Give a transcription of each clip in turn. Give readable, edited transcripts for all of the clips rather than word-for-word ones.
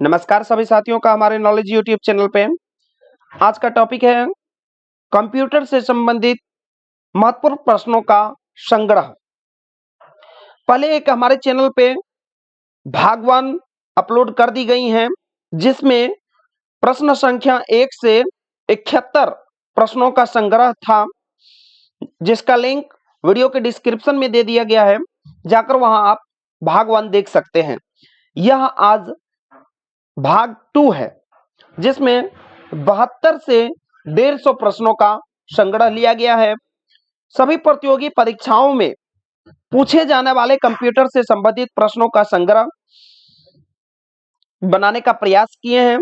नमस्कार सभी साथियों का हमारे नॉलेज यूट्यूब चैनल पे। आज का टॉपिक है कंप्यूटर से संबंधित महत्वपूर्ण प्रश्नों का संग्रह। पहले एक हमारे चैनल पे भाग 1 अपलोड कर दी गई हैं, जिसमें प्रश्न संख्या 1 से 71 प्रश्नों का संग्रह था, जिसका लिंक वीडियो के डिस्क्रिप्शन में दे दिया गया है। जाकर वहां आप भाग 1 देख सकते हैं। यह आज भाग 2 है, जिसमें 72 से 150 प्रश्नों का संग्रह लिया गया है। सभी प्रतियोगी परीक्षाओं में पूछे जाने वाले कंप्यूटर से संबंधित प्रश्नों का संग्रह बनाने का प्रयास किए हैं।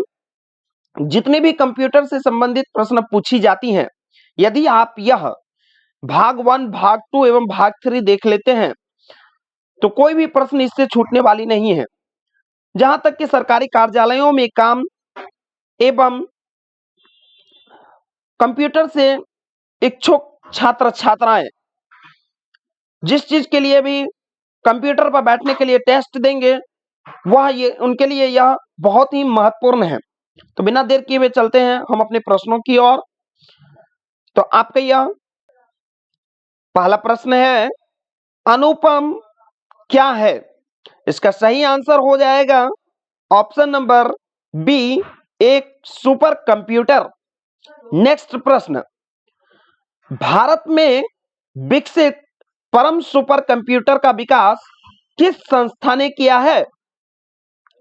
जितने भी कंप्यूटर से संबंधित प्रश्न पूछी जाती हैं, यदि आप यह भाग 1, भाग 2 एवं भाग 3 देख लेते हैं तो कोई भी प्रश्न इससे छूटने वाली नहीं है। जहां तक कि सरकारी कार्यालयों में काम एवं कंप्यूटर से इच्छुक छात्र छात्राएं जिस चीज के लिए भी कंप्यूटर पर बैठने के लिए टेस्ट देंगे, वह उनके लिए यह बहुत ही महत्वपूर्ण है। तो बिना देर किए हुए चलते हैं हम अपने प्रश्नों की ओर। तो आपका यह पहला प्रश्न है, अनुपम क्या है? इसका सही आंसर हो जाएगा ऑप्शन नंबर बी, एक सुपर कंप्यूटर। नेक्स्ट प्रश्न, भारत में विकसित परम सुपर कंप्यूटर का विकास किस संस्था ने किया है?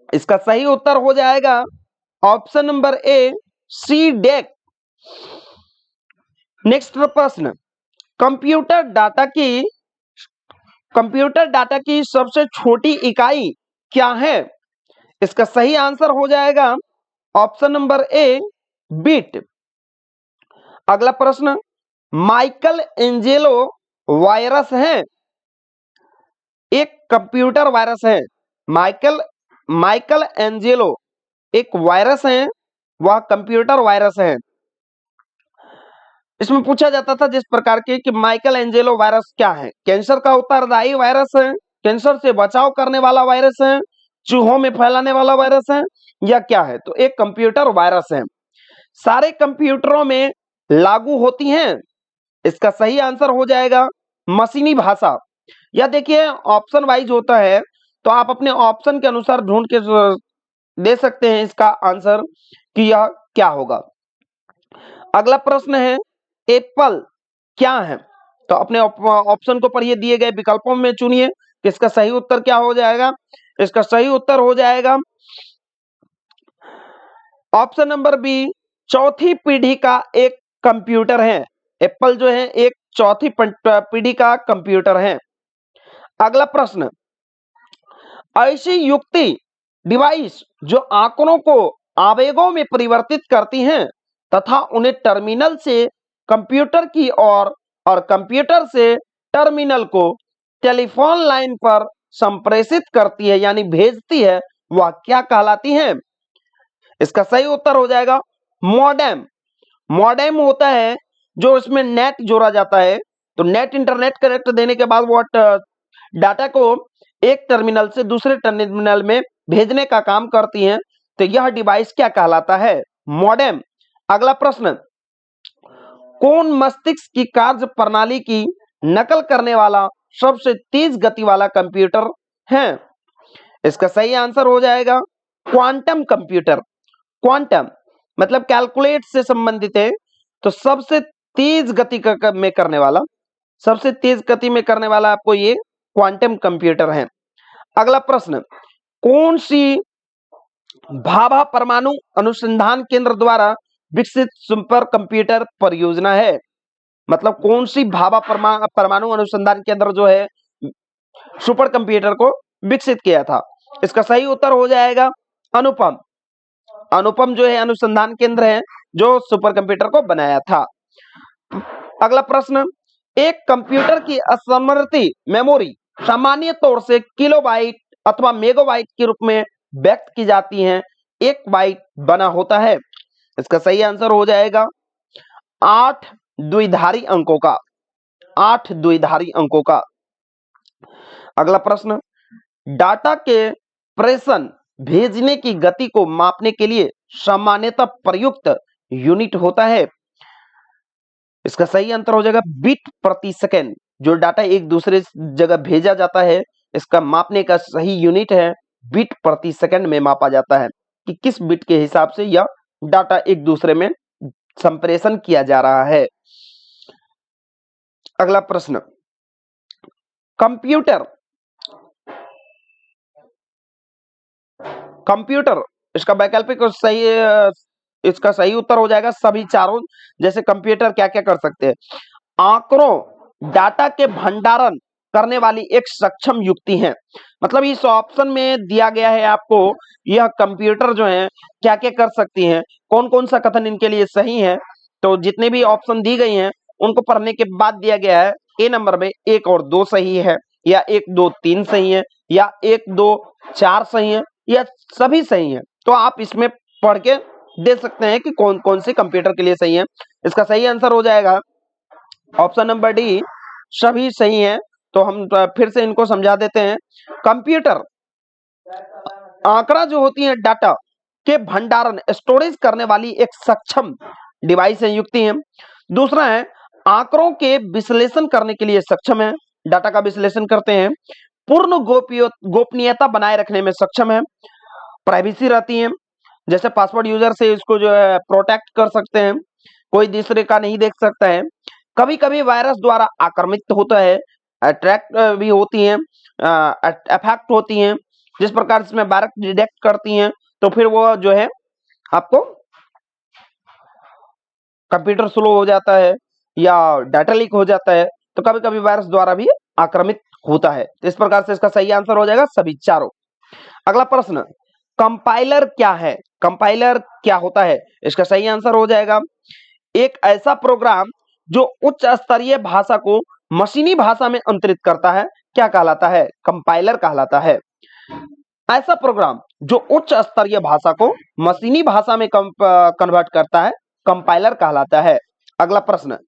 इसका सही उत्तर हो जाएगा ऑप्शन नंबर ए, सीडेक। नेक्स्ट प्रश्न, कंप्यूटर डाटा की सबसे छोटी इकाई क्या है? इसका सही आंसर हो जाएगा ऑप्शन नंबर ए, बिट। अगला प्रश्न, माइकल एंजेलो वायरस है, एक कंप्यूटर वायरस है। माइकल एंजेलो एक वायरस है, वह कंप्यूटर वायरस है। इसमें पूछा जाता था जिस प्रकार के कि माइकल एंजेलो वायरस क्या है? कैंसर का उत्तरदायी वायरस है, कैंसर से बचाव करने वाला वायरस है, चूहों में फैलाने वाला वायरस है, या क्या है? तो एक कंप्यूटर वायरस है। सारे कंप्यूटरों में लागू होती हैं। इसका सही आंसर हो जाएगा मशीनी भाषा। या देखिए ऑप्शन वाइज होता है, तो आप अपने ऑप्शन के अनुसार ढूंढ के दे सकते हैं इसका आंसर कि यह क्या होगा। अगला प्रश्न है, एप्पल क्या है? तो अपने ऑप्शन को पढ़िए, दिए गए विकल्पों में चुनिए कि इसका सही उत्तर क्या हो जाएगा। इसका सही उत्तर हो जाएगा ऑप्शन नंबर बी, चौथी पीढ़ी का एक कंप्यूटर है। एप्पल जो है एक चौथी पीढ़ी का कंप्यूटर है। अगला प्रश्न, ऐसी युक्ति डिवाइस जो आंकड़ों को आवेगों में परिवर्तित करती हैं तथा उन्हें टर्मिनल से कंप्यूटर की ओर और कंप्यूटर से टर्मिनल को टेलीफोन लाइन पर संप्रेषित करती है यानी भेजती है, वह क्या कहलाती है? इसका सही उत्तर हो जाएगा मॉडेम। मॉडेम होता है जो इसमें नेट जोड़ा जाता है, तो नेट इंटरनेट कनेक्ट देने के बाद वो डाटा को एक टर्मिनल से दूसरे टर्मिनल में भेजने का काम करती हैं। तो यह डिवाइस क्या कहलाता है? मॉडेम। अगला प्रश्न, कौन मस्तिष्क की कार्य प्रणाली की नकल करने वाला सबसे तेज गति वाला कंप्यूटर है? इसका सही आंसर हो जाएगा क्वांटम कंप्यूटर। क्वांटम मतलब कैलकुलेट से संबंधित है, तो सबसे तेज गति में करने वाला आपको ये क्वांटम कंप्यूटर है। अगला प्रश्न, कौन सी भाभा परमाणु अनुसंधान केंद्र द्वारा विकसित सुपर कंप्यूटर परियोजना है? मतलब कौन सी भाभा परमाणु अनुसंधान केंद्र जो है सुपर कंप्यूटर को विकसित किया था? इसका सही उत्तर हो जाएगा अनुपम। अनुपम जो है अनुसंधान केंद्र है जो सुपर कंप्यूटर को बनाया था। अगला प्रश्न, एक कंप्यूटर की स्मृति मेमोरी सामान्य तौर से किलोबाइट अथवा मेगाबाइट के रूप में व्यक्त की जाती है, एक बाइट बना होता है। इसका सही आंसर हो जाएगा 8 द्विधारी अंकों का। 8 द्विधारी अंकों का। अगला प्रश्न, डाटा के प्रेषण भेजने की गति को मापने के लिए सामान्यतः प्रयुक्त यूनिट होता है? इसका सही आंसर हो जाएगा बिट प्रति सेकेंड। जो डाटा एक दूसरे जगह भेजा जाता है, इसका मापने का सही यूनिट है बिट प्रति सेकेंड में मापा जाता है कि किस बिट के हिसाब से यह डाटा एक दूसरे में संप्रेषण किया जा रहा है। अगला प्रश्न, कंप्यूटर इसका वैकल्पिक और सही इसका सही उत्तर हो जाएगा सभी चारों। जैसे कंप्यूटर क्या क्या कर सकते हैं? आंकड़ों डाटा के भंडारण करने वाली एक सक्षम युक्ति है। मतलब इस ऑप्शन में दिया गया है आपको यह कंप्यूटर जो है क्या क्या कर सकती हैं, कौन कौन सा कथन इनके लिए सही है। तो जितने भी ऑप्शन दी गई हैं उनको पढ़ने के बाद दिया गया है ए नंबर में 1 और 2 सही है, या 1 2 3 सही है, या 1 2 4 सही है, या सभी सही है। तो आप इसमें पढ़ के दे सकते हैं कि कौन कौन से कंप्यूटर के लिए सही है। इसका सही आंसर हो जाएगा ऑप्शन नंबर डी, सभी सही है। तो हम फिर से इनको समझा देते हैं। कंप्यूटर आंकड़ा जो होती है डाटा के भंडारण स्टोरेज करने वाली एक सक्षम डिवाइस है, युक्ति है। दूसरा है आंकड़ों के विश्लेषण करने के लिए सक्षम है, डाटा का विश्लेषण करते हैं। पूर्ण गोपनीयता बनाए रखने में सक्षम है, प्राइवेसी रहती है, जैसे पासवर्ड यूजर से इसको जो है प्रोटेक्ट कर सकते हैं, कोई दूसरे का नहीं देख सकता है। कभी कभी वायरस द्वारा आक्रमित होता है, अट्रैक्ट भी होती हैं, अफेक्ट होती हैं। जिस प्रकार इसमें वायरस डिटेक्ट करती हैं तो फिर वो जो है आपको कंप्यूटर स्लो हो जाता है या डाटा लीक हो जाता है, तो कभी कभी वायरस द्वारा भी आक्रमित होता है। इस प्रकार से इसका सही आंसर हो जाएगा सभी चारों। अगला प्रश्न, कंपाइलर क्या है? कंपाइलर क्या होता है? इसका सही आंसर हो जाएगा एक ऐसा प्रोग्राम जो उच्च स्तरीय भाषा को मशीनी भाषा में अंतरित करता है, क्या कहलाता है? कंपाइलर कहलाता है। ऐसा प्रोग्राम जो उच्च स्तरीय भाषा को मशीनी भाषा में कन्वर्ट करता है, कंपाइलर कहलाता है। अगला प्रश्न,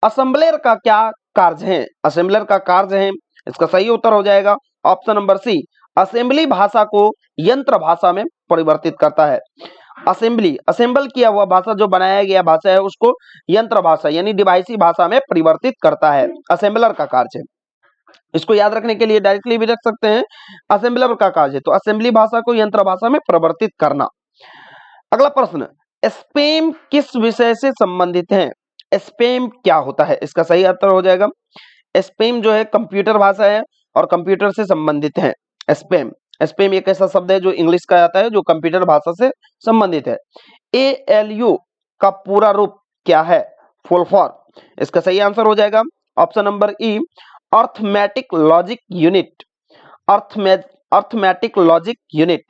असेंबलर का क्या कार्य है? असेंबलर का कार्य है, इसका सही उत्तर हो जाएगा ऑप्शन नंबर सी, असेंबली भाषा को यंत्र भाषा में परिवर्तित करता है। असेंबल किया हुआ भाषा, जो बनाया गया भाषा है उसको यंत्र भाषा यानी डिवाइसी भाषा में परिवर्तित करता है, असेंबलर का कार्य है। इसको याद रखने के लिए डायरेक्टली भी रख सकते हैं, असेंबलर का कार्य है तो असेंबली भाषा को यंत्र भाषा में परिवर्तित करना। अगला प्रश्न, स्पैम किस विषय से संबंधित है? स्पैम क्या होता है? इसका सही उत्तर हो जाएगा स्पैम जो है कंप्यूटर भाषा है और कंप्यूटर से संबंधित है। स्पैम एक ऐसा शब्द है जो इंग्लिश का आता है, जो कंप्यूटर भाषा से संबंधित है। ALU का पूरा रूप क्या है? Full form. इसका सही आंसर हो जाएगा ऑप्शन नंबर ई, arithmetic logic unit. Arithmetic logic unit.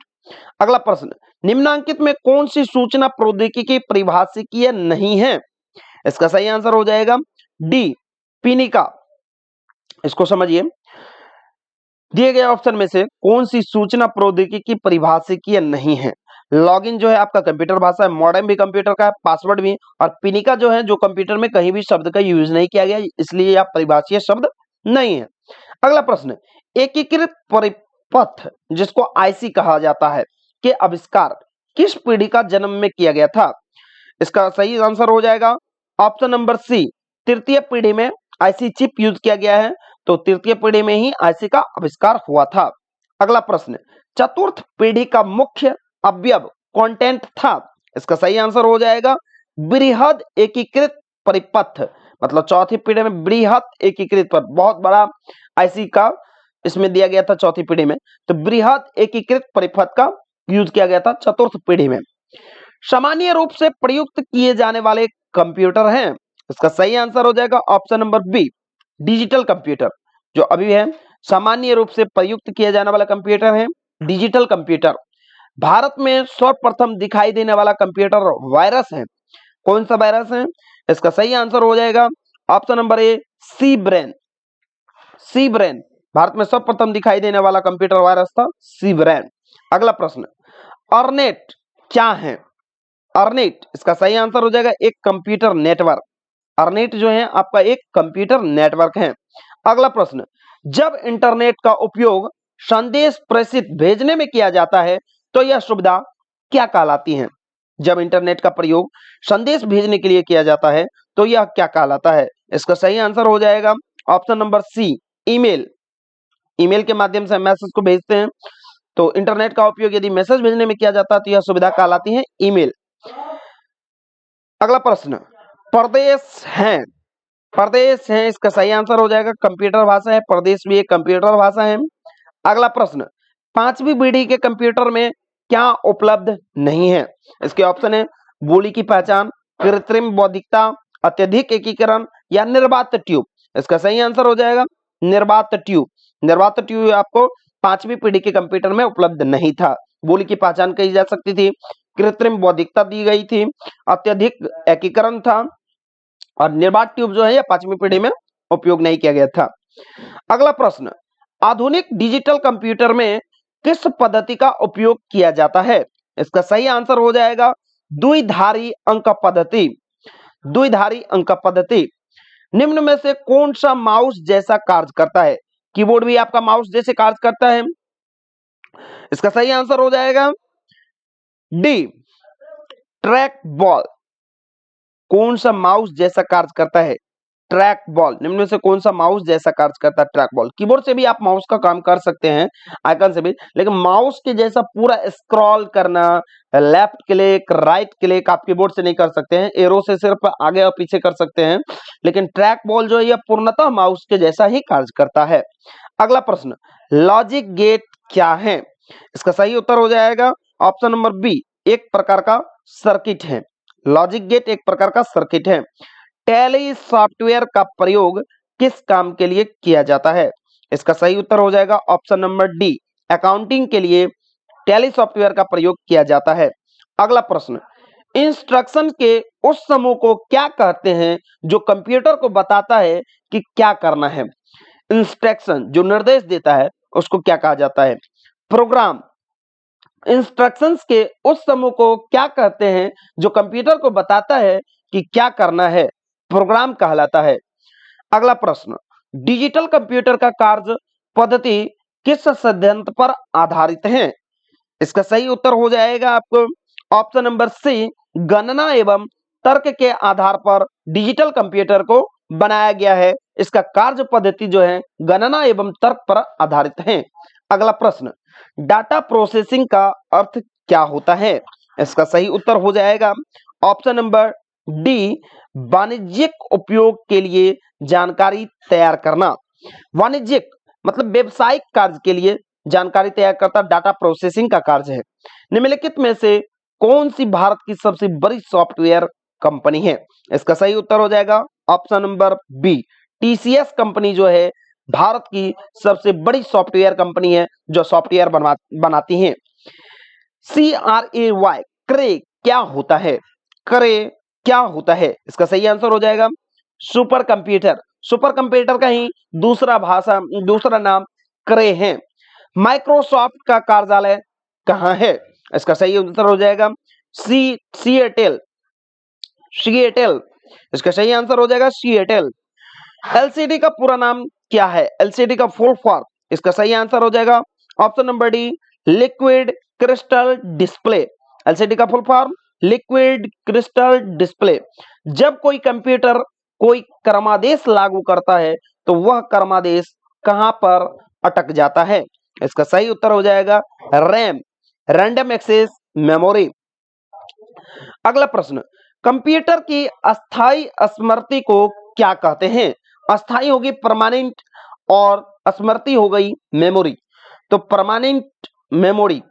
अगला प्रश्न, निम्नांकित में कौन सी सूचना प्रौद्योगिकी परिभाषिकीय नहीं है? इसका सही आंसर हो जाएगा डी, पिनिका। इसको समझिए, दिए गए ऑप्शन में से कौन सी सूचना प्रौद्योगिकी परिभाषिकीय नहीं है? लॉगिन जो है आपका कंप्यूटर भाषा है, मॉडेम भी कंप्यूटर का है, पासवर्ड भी, और पिनिका जो है जो कंप्यूटर में कहीं भी शब्द का यूज नहीं किया गया, इसलिए यह परिभाषीय शब्द नहीं है। अगला प्रश्न, एकीकृत परिपथ जिसको IC कहा जाता है के आविष्कार किस पीढ़ी का जन्म में किया गया था? इसका सही आंसर हो जाएगा ऑप्शन नंबर सी, तृतीय पीढ़ी में IC चिप यूज किया गया है, तो तृतीय पीढ़ी में ही IC का आविष्कार हुआ था। अगला प्रश्न, चतुर्थ पीढ़ी का मुख्य अवयव कंटेंट था? इसका सही आंसर हो जाएगा बृहद एकीकृत परिपथ। मतलब चौथी पीढ़ी में बृहद एकीकृत पर बहुत बड़ा IC का इसमें दिया गया था चौथी पीढ़ी में, तो बृहद एकीकृत परिपथ का यूज किया गया था चतुर्थ पीढ़ी में। सामान्य रूप से प्रयुक्त किए जाने वाले कंप्यूटर हैं? इसका सही आंसर हो जाएगा option number B, digital computer. जो अभी है सामान्य रूप से प्रयुक्त किया जाने वाला कंप्यूटर है डिजिटल कंप्यूटर। भारत में सर्वप्रथम दिखाई देने वाला कंप्यूटर वायरस है, कौन सा वायरस है? इसका सही आंसर हो जाएगा option number A, C brain. C brain Bharat में सर्वप्रथम दिखाई देने वाला कंप्यूटर वायरस था सी ब्रेन। अगला प्रश्न, अर्नेट क्या है? अर्नेट, इसका सही आंसर हो जाएगा एक कंप्यूटर नेटवर्क। अर्नेट जो है आपका एक कंप्यूटर नेटवर्क है। अगला प्रश्न, जब इंटरनेट का उपयोग संदेश प्रेषित भेजने में किया जाता है तो यह सुविधा क्या कहलाती है? जब इंटरनेट का प्रयोग संदेश भेजने के लिए किया जाता है तो यह क्या कहलाता है? इसका सही आंसर हो जाएगा option number C, email. Email के माध्यम से मैसेज को भेजते हैं, तो इंटरनेट का उपयोग यदि मैसेज भेजने में किया जाता है तो यह सुविधा कहलाती है ईमेल। अगला प्रश्न, प्रदेश है, प्रदेश है, इसका सही आंसर हो जाएगा कंप्यूटर भाषा है, प्रदेश भी एक कंप्यूटर भाषा है। अगला प्रश्न, 5वीं पीढ़ी के कंप्यूटर में क्या उपलब्ध नहीं है? इसके ऑप्शन है बोली की पहचान, कृत्रिम बौद्धिकता, अत्यधिक एकीकरण या निर्बाध ट्यूब। इसका सही आंसर हो जाएगा निर्बाध ट्यूब। निर्बाध ट्यूब आपको 5वीं पीढ़ी के कंप्यूटर में उपलब्ध नहीं था। बोली की पहचान कही जा सकती थी, कृत्रिम बौद्धिकता दी गई थी, अत्यधिक एकीकरण था और निर्बाध ट्यूब जो है यह 5वीं पीढ़ी में उपयोग नहीं किया गया था। अगला प्रश्न, आधुनिक डिजिटल कंप्यूटर में किस पद्धति का उपयोग किया जाता है? इसका सही आंसर हो जाएगा द्विधारी अंक पद्धति। द्विधारी अंक पद्धति। निम्न में से कौन सा माउस जैसा कार्य करता है? कीबोर्ड भी आपका माउस जैसे कार्य करता है। इसका सही आंसर हो जाएगा डी, ट्रैक बॉल। कौन सा माउस जैसा कार्य करता है? Track ball. निम्न में से कौन सा माउस जैसा कार्य करता है? Track ball. कीबोर्ड से भी आप माउस का काम कर सकते हैं, आइकन से भी, लेकिन माउस के जैसा पूरा स्क्रॉल करना, लेफ्ट क्लिक, राइट क्लिक आप कीबोर्ड से नहीं कर सकते हैं, एरो से सिर्फ आगे और पीछे कर सकते हैं, लेकिन ट्रैक बॉल जो है यह पूर्णतः माउस के जैसा ही कार्य करता है। अगला प्रश्न, लॉजिक गेट क्या है? इसका सही उत्तर हो जाएगा ऑप्शन नंबर बी, एक प्रकार का सर्किट है। लॉजिक गेट एक प्रकार का सर्किट है। टैली सॉफ्टवेयर का प्रयोग किस काम के लिए किया जाता है? इसका सही उत्तर हो जाएगा ऑप्शन नंबर डी, अकाउंटिंग के लिए टैली सॉफ्टवेयर का प्रयोग किया जाता है। अगला प्रश्न, इंस्ट्रक्शन के उस समूह को क्या कहते हैं जो कंप्यूटर को बताता है कि क्या करना है? इंस्ट्रक्शन जो निर्देश देता है उसको क्या कहा जाता है? प्रोग्राम। इंस्ट्रक्शंस के उस समूह को क्या कहते हैं जो कंप्यूटर को बताता है कि क्या करना है? प्रोग्राम कहलाता है। अगला प्रश्न, डिजिटल कंप्यूटर का कार्य पद्धति किस सिद्धांत पर आधारित है? इसका सही उत्तर हो जाएगा आपको ऑप्शन नंबर सी, गणना एवं तर्क के आधार पर डिजिटल कंप्यूटर को बनाया गया है। इसका कार्य पद्धति जो है गणना एवं तर्क पर आधारित है। अगला प्रश्न, डाटा प्रोसेसिंग का अर्थ क्या होता है? इसका सही उत्तर हो जाएगा ऑप्शन नंबर डी, वाणिज्यिक उपयोग के लिए जानकारी तैयार करना। वाणिज्यिक मतलब व्यवसायिक कार्य के लिए जानकारी तैयार करता डाटा प्रोसेसिंग का कार्य है। निम्नलिखित में से कौन सी भारत की सबसे बड़ी सॉफ्टवेयर कंपनी है? इसका सही उत्तर हो जाएगा option number B, TCS company जो है भारत की सबसे बड़ी सॉफ्टवेयर कंपनी है जो सॉफ्टवेयर बनाती है। CRAY, क्रे क्या होता है? क्रे क्या होता है? इसका सही आंसर हो जाएगा सुपर कंप्यूटर। सुपर कंप्यूटर का ही दूसरा नाम क्रे है। माइक्रोसॉफ्ट का कार्यालय कहाँ है? इसका सही उत्तर हो जाएगा सिएटल। सिएटल, इसका सही आंसर हो जाएगा सिएटल। एलसीडी का पूरा नाम क्या है? एलसीडी का फुल फॉर्म, इसका सही आंसर हो जाएगा option number D, liquid crystal display. LCD का full form liquid crystal display. जब कोई कंप्यूटर कोई क्रमादेश लागू करता है तो वह क्रमादेश कहां पर अटक जाता है? इसका सही उत्तर हो जाएगा रैम, रैंडम एक्सेस मेमोरी। अगला प्रश्न, कंप्यूटर की अस्थायी स्मृति को क्या कहते हैं? अस्थायी होगी परमानेंट और स्मृति हो गई मेमोरी। तो परमानेंट मेमोरी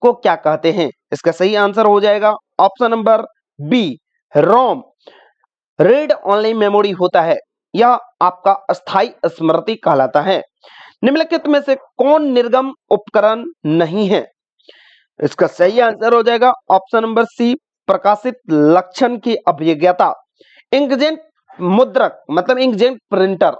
को क्या कहते हैं? इसका सही आंसर हो जाएगा ऑप्शन नंबर बी, रोम। रीड ओनली मेमोरी होता है, यह आपका अस्थायी स्मृति कहलाता है। निम्नलिखित में से कौन निर्गम उपकरण नहीं है? इसका सही आंसर हो जाएगा ऑप्शन नंबर सी, प्रकाशित लक्षण की अभिज्ञता। इंकजेट मुद्रक मतलब इंकजेट प्रिंटर,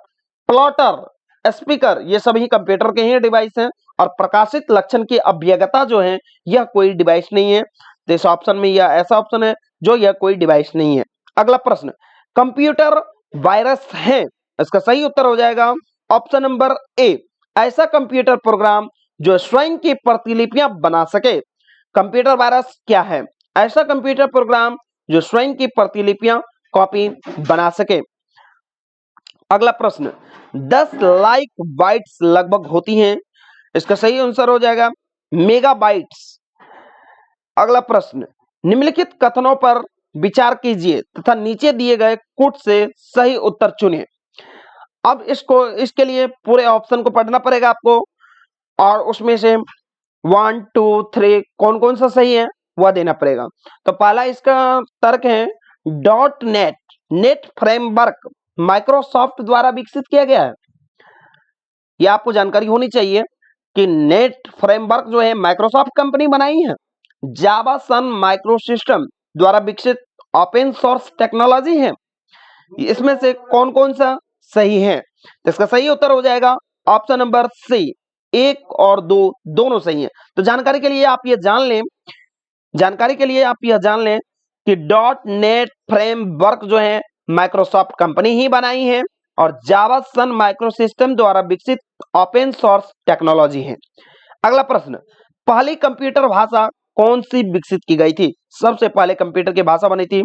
प्लॉटर, स्पीकर, ये सभी कंप्यूटर के ही डिवाइस हैं और प्रकाशित लक्षण की अभिज्ञता जो है यह कोई डिवाइस नहीं है। तो इस ऑप्शन में यह ऐसा ऑप्शन है जो यह कोई डिवाइस नहीं है। अगला प्रश्न, कंप्यूटर वायरस है? इसका सही उत्तर हो जाएगा ऑप्शन नंबर ए, ऐसा कंप्यूटर प्रोग्राम जो स्वयं की प्रतिलिपियां बना सके। कंप्यूटर वायरस क्या है? ऐसा कंप्यूटर प्रोग्राम जो स्वयं की प्रतिलिपियां कॉपी बना सके। अगला प्रश्न, 10 लाइक बाइट्स लगभग होती हैं। इसका सही आंसर हो जाएगा मेगाबाइट्स। अगला प्रश्न, निम्नलिखित कथनों पर विचार कीजिए तथा नीचे दिए गए कुट से सही उत्तर चुनें। अब इसके लिए पूरे ऑप्शन को पढ़ना पड़ेगा आपको और उसमें से 1 2 3 कौन कौन सा सही है वह देना पड़ेगा। तो पहला इसका तर्क है डॉट नेट फ्रेमवर्क माइक्रोसॉफ्ट द्वारा विकसित किया गया है। यह आपको जानकारी होनी चाहिए कि नेट फ्रेमवर्क जो है माइक्रोसॉफ्ट कंपनी बनाई है। जावा सन माइक्रोसिस्टम द्वारा विकसित ओपन सोर्स टेक्नोलॉजी है। इसमें से कौन कौन सा सही है? तो इसका सही उत्तर हो जाएगा ऑप्शन नंबर सी, 1 और 2 दोनों सही है। तो जानकारी के लिए आप यह जान लें कि डॉट नेट फ्रेमवर्क जो है माइक्रोसॉफ्ट कंपनी ही बनाई है और जावा सन माइक्रोसिस्टम द्वारा विकसित ओपन सोर्स टेक्नोलॉजी है। अगला प्रश्न, पहली कंप्यूटर भाषा कौन सी विकसित की गई थी? सबसे पहले कंप्यूटर की भाषा बनी थी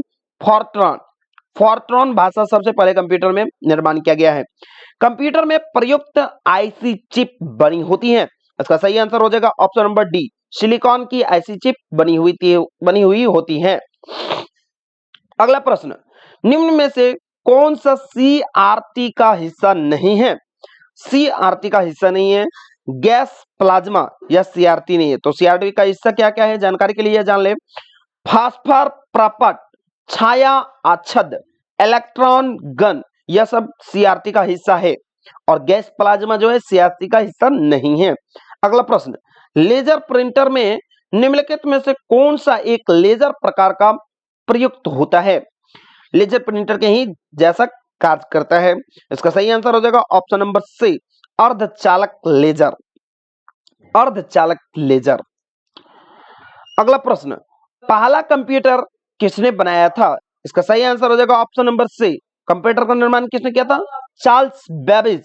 फॉर्ट्रॉन भाषा सबसे पहले कंप्यूटर में निर्माण किया गया है। कंप्यूटर में प्रयुक्त आईसी चिप बनी होती है। इसका सही आंसर हो जाएगा ऑप्शन नंबर डी, सिलिकॉन की आईसी चिप बनी हुई होती है। अगला प्रश्न, निम्न में से कौन सा सीआरटी का हिस्सा नहीं है? सीआरटी का हिस्सा नहीं है गैस प्लाज्मा या सीआरटी नहीं है। तो सीआरटी का हिस्सा क्या क्या है? जानकारी के लिए जान ले, फास्फर प्रपट, छाया आच्छद, इलेक्ट्रॉन गन, यह सब सीआरटी का हिस्सा है और गैस प्लाज्मा जो है सीआरटी का हिस्सा नहीं है। अगला प्रश्न, लेजर प्रिंटर में निम्नलिखित में से कौन सा एक लेजर प्रकार का प्रयुक्त होता है? लेजर प्रिंटर के ही जैसा कार्य करता है। इसका सही आंसर हो जाएगा ऑप्शन नंबर सी, अर्धचालक लेजर। अगला प्रश्न, पहला कंप्यूटर किसने बनाया था? इसका सही आंसर हो जाएगा ऑप्शन नंबर सी, कंप्यूटर का निर्माण किसने किया था? Charles Babbage.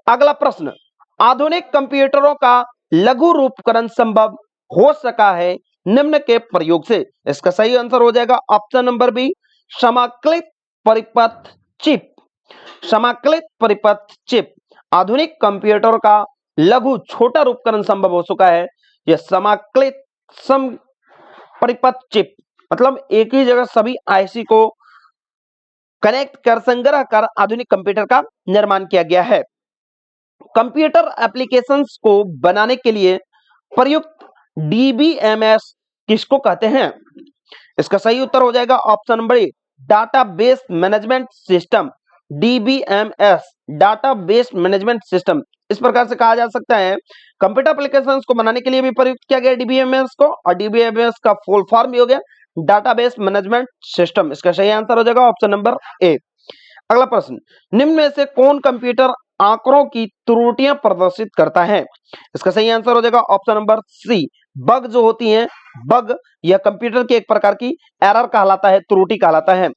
अगला प्रश्न, आधुनिक कंप्यूटरों का लघु रूपकरण संभव हो सका है निम्न के प्रयोग से। इसका सही आंसर हो जाएगा ऑप्शन नंबर बी, समाकलित परिपथ चिप। आधुनिक कंप्यूटर का लघु छोटा रूपकरण संभव हो चुका है। यह समाकलित परिपथ चिप मतलब एक ही जगह सभी आईसी को कनेक्ट कर संग्रह कर आधुनिक कंप्यूटर का निर्माण किया गया है। कंप्यूटर एप्लीकेशंस को बनाने के लिए प्रयुक्त डीबीएमएस किसको कहते हैं? इसका सही उत्तर हो जाएगा ऑप्शन नंबर ए, database management system. DBMS database management system इस प्रकार से कहा जा सकता है। कंप्यूटर एप्लीकेशंस को बनाने के लिए भी प्रयुक्त किया गया डीबीएमएस को और डीबीएमएस का फुल फॉर्म भी हो गया डाटाबेस मैनेजमेंट सिस्टम। इसका सही आंसर हो जाएगा ऑप्शन नंबर ए। अगला प्रश्न, निम्न में से कौन कंप्यूटर आंकड़ों की त्रुटियां प्रदर्शित करता है? इसका सही आंसर हो जाएगा ऑप्शन नंबर सी, बग जो होती हैं बग, यह कंप्यूटर की एक प्रकार की एरर कहलाता है, त्रुटि कहलाता है।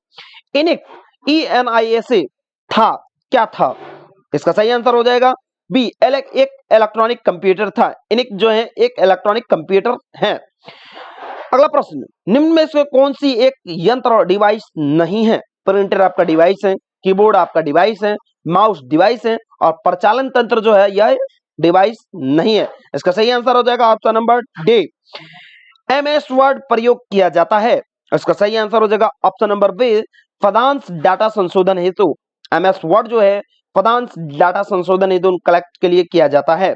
इनिक ENIAC था क्या था? इसका सही आंसर हो जाएगा बी, एक इलेक्ट्रॉनिक कंप्यूटर था। इनिक जो है एक इलेक्ट्रॉनिक कंप्यूटर है। अगला प्रश्न, निम्न में से कौन सी एक यंत्र और डिवाइस नहीं है? प्रिंटर आपका डिवाइस है, कीबोर्ड आपका डिवाइस है, माउस डिवाइस है और प्रचालन तंत्र जो है यह डिवाइस नहीं है। इसका सही आंसर हो जाएगा option number D, MS word प्रयोग किया जाता है। इसका सही आंसर हो जाएगा ऑप्शन नंबर बी, पदांश डाटा संशोधन हेतु। MS वर्ड जो है पदांश डाटा संशोधन हेतु कलेक्ट के लिए किया जाता है।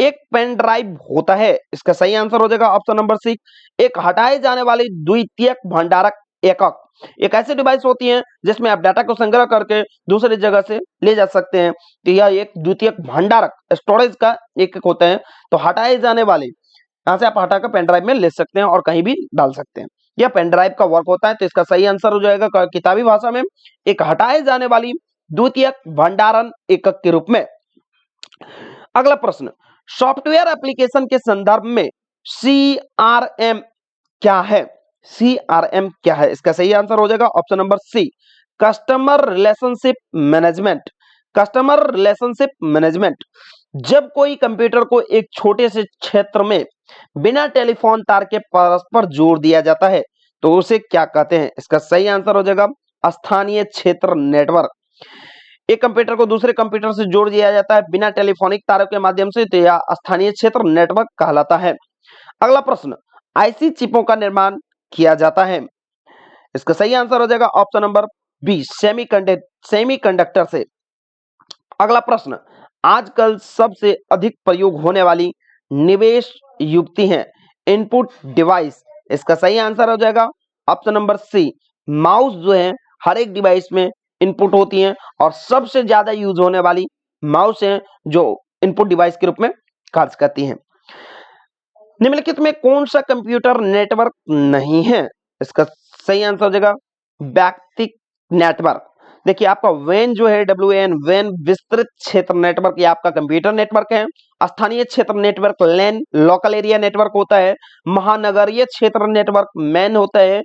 एक पेन ड्राइव होता है। इसका सही आंसर हो जाएगा ऑप्शन नंबर सी, एक हटाए जाने वाली द्वितीयक भंडारक एकक। एक ऐसी डिवाइस होती है जिसमें आप डाटा को संग्रह करके दूसरी जगह से ले जा सकते हैं। तो यह एक द्वितीयक भंडारक स्टोरेज का एकक होता है। तो हटाए जाने वाले यहाँ से आप हटाकर पेन ड्राइव में ले सकते हैं और कहीं भी डाल सकते हैं। यह पेन ड्राइव का वर्क होता है। तो इसका सही आंसर हो जाएगा किताबी भाषा में एक हटाए जाने वाली द्वितीयक भंडारण एकक के रूप में। अगला प्रश्न, सॉफ्टवेयर एप्लीकेशन के संदर्भ में CRM क्या है? CRM क्या है? इसका सही आंसर हो जाएगा option number C, customer relationship management. जब कोई कंप्यूटर को एक छोटे से क्षेत्र में बिना टेलीफोन तार के परस्पर जोड़ दिया जाता है तो उसे क्या कहते हैं? इसका सही आंसर हो जाएगा स्थानीय क्षेत्र नेटवर्क। एक कंप्यूटर को दूसरे कंप्यूटर से जोड़ दिया जाता है बिना टेलीफोनिक तारों के माध्यम से, तो यह स्थानीय क्षेत्र नेटवर्क कहलाता है। अगला प्रश्न, आईसी चिपों का निर्माण किया जाता है। इसका सही आंसर हो जाएगा ऑप्शन नंबर बी, सेमीकंडक्टर से। अगला प्रश्न, आजकल सबसे अधिक प्रयोग होने वाली निवेश युक्ति है इनपुट डिवाइस। इसका सही आंसर हो जाएगा ऑप्शन नंबर सी, माउस जो है हर एक डिवाइस में इनपुट होती है और सबसे ज्यादा यूज होने वाली माउस है जो इनपुट डिवाइस के रूप में कार्य करती है। निम्नलिखित में कौन सा कंप्यूटर नेटवर्क नहीं है? इसका सही आंसर हो जाएगा व्यक्तिगत नेटवर्क। देखिए आपका वैन जो है WAN, वैन विस्तृत क्षेत्र नेटवर्क, ये आपका कंप्यूटर नेटवर्क है। स्थानीय क्षेत्र नेटवर्क लैन, लोकल एरिया नेटवर्क होता है। महानगरीय क्षेत्र नेटवर्क मैन होता है।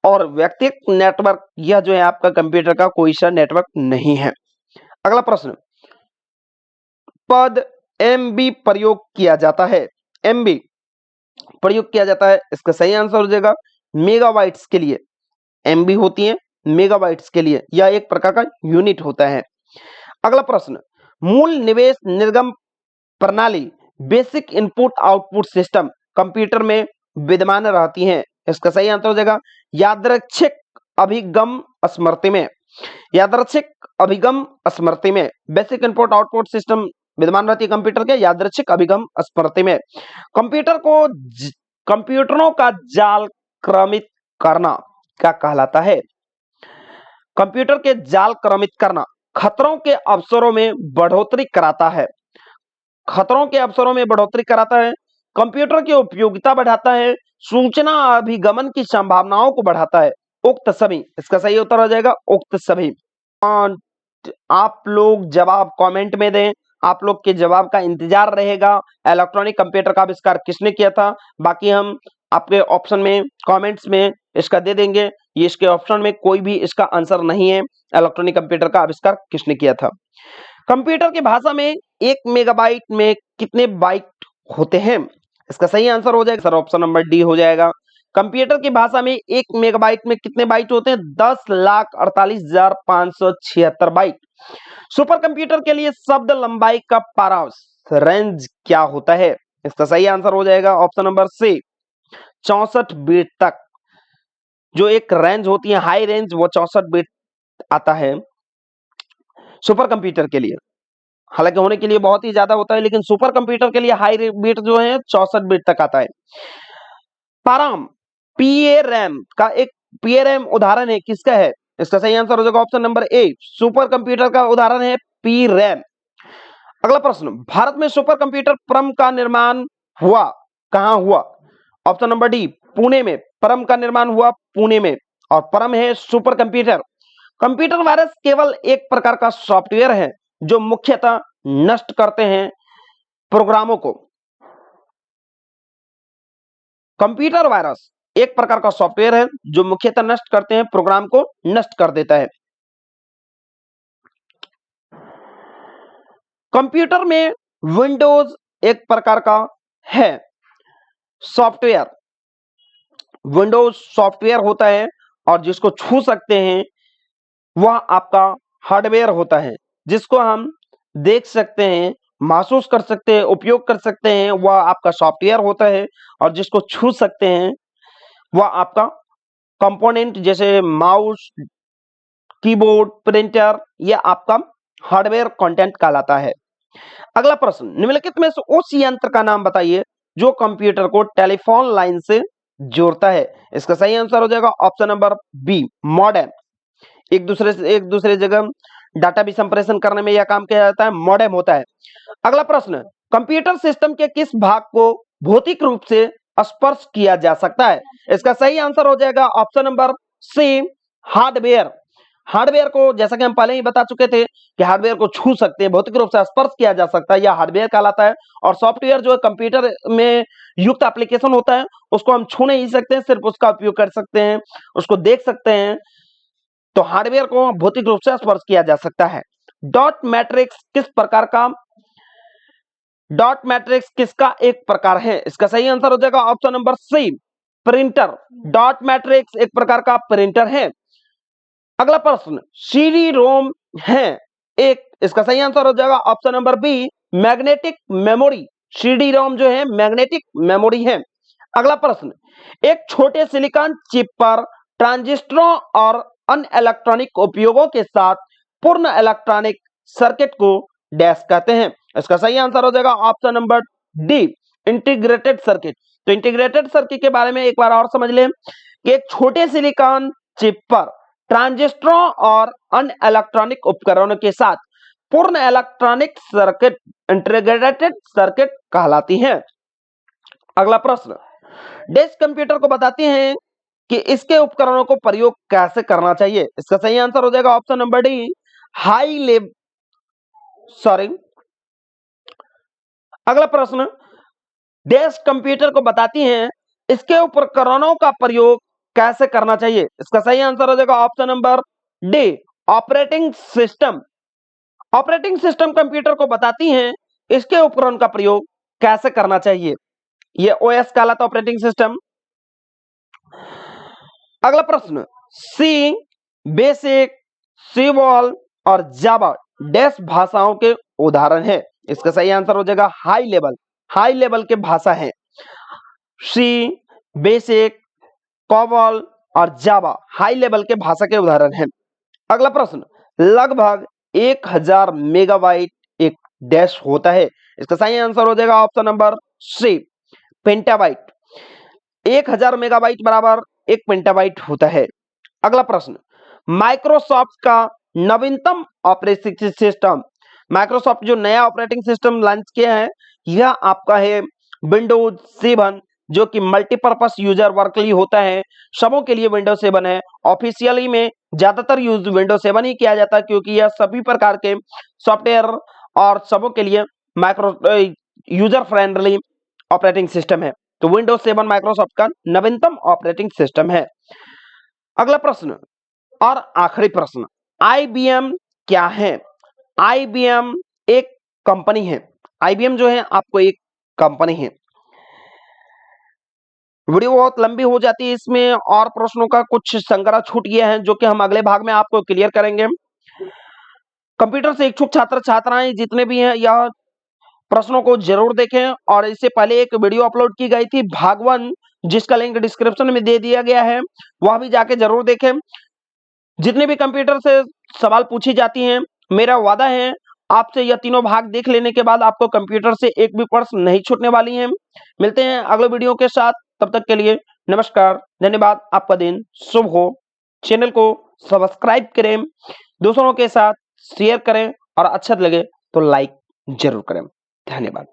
और व्यक्तिगत नेटवर्क यह जो है आपका कंप्यूटर का कोई सा नेटवर्क नहीं है। अगला प्रश्न, पद MB प्रयोग किया जाता है। MB प्रयोग किया जाता है, इसका सही आंसर हो जाएगा मेगाबाइट्स के लिए। MB होती है मेगाबाइट्स के लिए, यह एक प्रकार का यूनिट होता है। अगला प्रश्न, मूल निवेश निर्गम प्रणाली basic input output system computer में विद्यमान रहती है। इसका सही आंसर हो जाएगा यादृच्छिक अभिगम स्मृति में। यादृच्छिक अभिगम स्मृति में बेसिक इनपुट आउटपुट सिस्टम विद्यमान रहती है कंप्यूटर के यादृच्छिक अभिगम स्मृति में। कंप्यूटरों का जाल क्रमित करना क्या कहलाता है? कंप्यूटर के जाल क्रमित करना खतरों के अवसरों में बढ़ोतरी कराता है। खतरों के अवसरों में बढ़ोतरी कराता है, कंप्यूटर की उपयोगिता बढ़ाता है, सूचना अभिगमन की संभावनाओं को बढ़ाता है। उक्त सभी, इसका सही उत्तर हो जाएगा उक्त सभी। आप लोग जवाब कमेंट में दें, आप लोग के जवाब का इंतजार रहेगा। इलेक्ट्रॉनिक कंप्यूटर का आविष्कार किसने किया था? बाकी हम आपके ऑप्शन में कमेंट्स में इसका दे देंगे। ये इसके ऑप्शन में कोई भी इसका आंसर नहीं है, इलेक्ट्रॉनिक कंप्यूटर का आविष्कार किसने किया था। कंप्यूटर की भाषा में 1 मेगाबाइट में कितने बाइट होते हैं? इसका सही आंसर हो जाएगा सर ऑप्शन नंबर डी हो जाएगा। कंप्यूटर की भाषा में 1 मेगाबाइट में कितने बाइट होते हैं? 10,48,576 बाइट। सुपर कंप्यूटर के लिए शब्द लंबाई का पारास रेंज क्या होता है? इसका सही आंसर हो जाएगा ऑप्शन नंबर सी, 64 बिट तक। जो एक रेंज होती है हाई रेंज, वो 64 बिट आता है सुपर कंप्यूटर के लिए। हालांकि होने के लिए बहुत ही ज्यादा होता है, लेकिन सुपर कंप्यूटर के लिए हाई बिट जो है 64 बिट तक आता है। पाराम PARAM का एक PARAM उदाहरण है, किसका है? इसका सही आंसर हो जाएगा ऑप्शन नंबर ए, सुपर कंप्यूटर का उदाहरण है PRAM। अगला प्रश्न, भारत में सुपर कंप्यूटर परम का निर्माण हुआ, कहां हुआ? ऑप्शन नंबर डी, पुणे में। परम का निर्माण हुआ पुणे में, और परम है सुपर कंप्यूटर। कंप्यूटर वायरस केवल एक प्रकार का सॉफ्टवेयर है जो मुख्यतः नष्ट करते हैं प्रोग्रामों को। कंप्यूटर वायरस एक प्रकार का सॉफ्टवेयर है जो मुख्यतः नष्ट करते हैं प्रोग्राम को नष्ट कर देता है। कंप्यूटर में विंडोज एक प्रकार का है सॉफ्टवेयर। विंडोज सॉफ्टवेयर होता है और जिसको छू सकते हैं वह आपका हार्डवेयर होता है, जिसको हम देख सकते हैं, महसूस कर सकते हैं, उपयोग कर सकते हैं, वह आपका सॉफ्टवेयर होता है। और जिसको छू सकते हैं वह आपका कंपोनेंट, जैसे माउस, कीबोर्ड, प्रिंटर, यह आपका हार्डवेयर कंटेंट कहलाता है। अगला प्रश्न, निम्नलिखित में से उस यंत्र का नाम बताइए जो कंप्यूटर को टेलीफोन लाइन से जोड़ता है। इसका सही आंसर हो जाएगा ऑप्शन नंबर बी, मॉडेम। एक दूसरे जगह डाटा भी संप्रेषण करने में यह काम किया जाता है, मॉडेम होता है। अगला प्रश्न, कंप्यूटर सिस्टम के किस भाग को भौतिक रूप से स्पर्श किया जा सकता है? इसका सही आंसर हो जाएगा option number C, hardware. Hardware को, जैसा कि हम पहले ही बता चुके थे कि हार्डवेयर को छू सकते हैं, भौतिक रूप से स्पर्श किया जा सकता है, यह हार्डवेयर कहलाता है। और सॉफ्टवेयर जो है कंप्यूटर में युक्त एप्लीकेशन होता है, उसको हम छू नहीं सकते हैं, सिर्फ उसका उपयोग कर सकते हैं, उसको देख सकते हैं। तो हार्डवेयर को भौतिक रूप से स्पर्श किया जा सकता है। डॉट मैट्रिक्स किस प्रकार का डॉट मैट्रिक्स किसका एक प्रकार है? इसका सही आंसर हो जाएगा option number C, printer. Dot matrix एक प्रकार का प्रिंटर है। अगला प्रश्न, सीडी रोम है एक, इसका सही आंसर हो जाएगा option number B, magnetic memory. CD ROM जो है मैग्नेटिक मेमोरी है। अगला प्रश्न, एक छोटे सिलिकॉन चिप पर ट्रांजिस्टरों और अन्य इलेक्ट्रॉनिक उपयोगों के साथ पूर्ण इलेक्ट्रॉनिक सर्किट को डैश कहते हैं। इसका सही आंसर हो जाएगा option number D, integrated circuit. तो इंटीग्रेटेड सर्किट के बारे में एक बार और समझ लें कि एक छोटे सिलिकॉन चिप पर ट्रांजिस्टरों और अन्य इलेक्ट्रॉनिक उपकरणों के साथ पूर्ण इलेक्ट्रॉनिक सर्किट इंटीग्रेटेड सर्किट कहलाती है। अगला प्रश्न, डेस्क कंप्यूटर को बताती हैं कि इसके उपकरणों को प्रयोग कैसे करना चाहिए। इसका सही आंसर हो जाएगा option number D, high level sorry अगला प्रश्न, डेस्क कंप्यूटर को बताती हैं इसके उपकरणों का प्रयोग कैसे करना चाहिए। इसका सही आंसर हो जाएगा option number D, operating system. Operating system computer को बताती हैं इसके उपकरण का प्रयोग कैसे करना चाहिए। ये ओएस कहलाता है, ऑपरेटिंग सिस्टम। अगला प्रश्न, सी, बेसिक, सीवॉल और जावा डैश भाषाओं के उदाहरण है। इसका सही आंसर हो जाएगा हाई लेवल के भाषा है। सी, बेसिक, कॉबॉल और जावा हाई लेवल के भाषा के उदाहरण हैं। अगला प्रश्न, लगभग 1000 मेगाबाइट एक डैश होता है। इसका सही आंसर हो जाएगा ऑप्शन नंबर सी, पेंटाबाइट। 1000 मेगाबाइट बराबर 1 पेंटाबाइट होता है। अगला प्रश्न, माइक्रोसॉफ्ट का नवीनतम ऑपरेटिंग सिस्टम, माइक्रोसॉफ्ट जो नया ऑपरेटिंग सिस्टम लॉन्च किया है यह आपका है विंडोज 7, जो कि मल्टीपर्पस यूजर वर्कली होता है, सबों के लिए विंडोज 7 है। ऑफिशियली में ज्यादातर यूज विंडोज 7 ही किया जाता है क्योंकि यह सभी प्रकार के सॉफ्टवेयर और सबों के लिए यूजर फ्रेंडली ऑपरेटिंग सिस्टम है। तो विंडोज 7 माइक्रोसॉफ्ट का नवीनतम ऑपरेटिंग सिस्टम है। अगला प्रश्न और आखिरी प्रश्न, आईबीएम क्या है? आईबीएम एक कंपनी है। आईबीएम जो है आपको एक कंपनी है। वीडियो बहुत लंबी हो जाती है, इसमें और प्रश्नों का कुछ संग्रह छूट गया है जो कि हम अगले भाग में आपको क्लियर करेंगे। कंप्यूटर से इच्छुक छात्र छात्राएं जितने भी हैं यह प्रश्नों को जरूर देखें, और इससे पहले एक वीडियो अपलोड की गई थी भाग 1 जिसका लिंक डिस्क्रिप्शन में दे दिया गया है, वह भी जाके जरूर देखें। जितने भी कंप्यूटर से सवाल पूछी जाती हैं, मेरा वादा है आपसे यह तीनों भाग देख लेने के बाद आपको कंप्यूटर से एक भी प्रश्न नहीं छूटने वाली हैं। मिलते हैं अगले वीडियो के साथ, तब तक के लिए नमस्कार, धन्यवाद। आपका दिन शुभ हो। चैनल को सब्सक्राइब करें, दूसरों के साथ शेयर करें और अच्छा लगे तो लाइक जरूर करें। धन्यवाद।